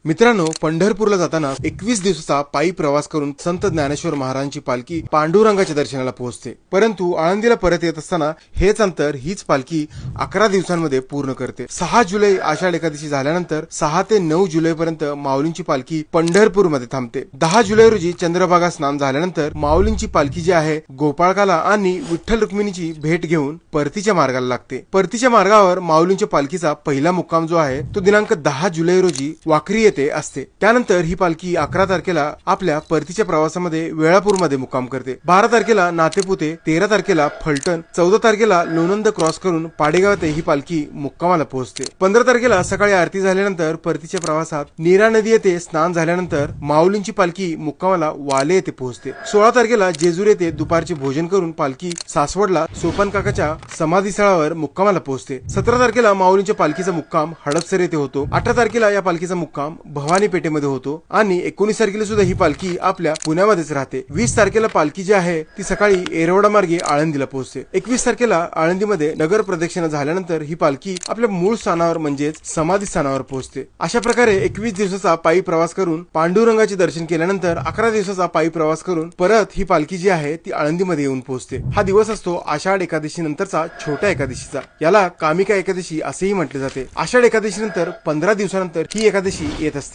मित्रांनो, पंढरपूरला जाताना 21 दिवसाचा पायी प्रवास करून संत ज्ञानेश्वर महाराजांची पालखी पांडुरंगाच्या दर्शनाला पोहोचते। परंतु आळंदीला परत येत असताना हेच अंतर हीच पालखी 11 दिवसांमध्ये पूर्ण करते। 6 जुलै आषाढ एकादशी झाल्यानंतर 6 ते 9 जुलै पर्यंत माऊलींची पालखी पंढरपूरमध्ये थांबते। 10 जुलै रोजी चंद्रभागा स्नान झाल्यानंतर माऊलींची पालखी जी आहे गोपाळकाला आणि विठ्ठल रुक्मिणीची भेट घेऊन परतीच्या मार्गाला लागते। परतीच्या मार्गावर माऊलींच्या पालखीचा पहिला मुक्काम जो आहे तो दिनांक 10 जुलै रोजी वाखरी येथे असते। त्यानंतर ही पालखी 11 तारखेला आपल्या परतीच्या प्रवासामध्ये वेळापूरमध्ये मुक्काम करते। 12 तारखेला नातेपुते, 13 तारखेला फलटण, 14 तारखेला लोणंद क्रॉस करून पाडेगाव येथे ही पालखी मुक्कामाला पोहोचते। 15 तारखेला सकाळी आरती झाल्यानंतर परतीच्या प्रवासात नीरा नदी येथे स्नान झाल्यानंतर माऊलींची पालखी मुक्कामाला वाले येथे पोहोचते। 16 तारखेला जेजूर येथे दुपारचे भोजन करून पालखी सासवडला सोपान काकाच्या समाधीस्थळावर मुक्कामाला पोहोचते। 17 तारखेला माऊलींच्या पालखीचा मुक्काम हडपसर येथे होतो। 18 तारखेला या पालखीचा मुक्काम भवानी पेठेमध्ये होतो आणि 19 तारखेला सुद्धा ही पालखी आपल्या पुण्यामध्येच राहते। 20 तारखेला पालखी जी आहे ती सकाळी एरवडा मार्गे आळंदीला पोहोचते। 21 तारखेला आळंदीमध्ये नगर प्रदक्षिणा झाल्यानंतर ही पालखी आपल्या मूळ स्थानावर म्हणजेच समाधी स्थानावर पोहोचते। अशा प्रकारे 21 दिवसाचा पायी प्रवास करून पांडुरंगाचे दर्शन केल्यानंतर 11 दिवसाचा पायी प्रवास करून परत ही पालखी जी आहे ती आळंदीमध्ये येऊन पोहोचते। हा दिवस असतो आषाढ एकादशी नंतरचा छोट्या एकादशीचा। याला कामिका एकादशी असेही म्हटले जाते। आषाढ एकादशी नंतर 15 दिवसानंतर ही एकादशी येत असते।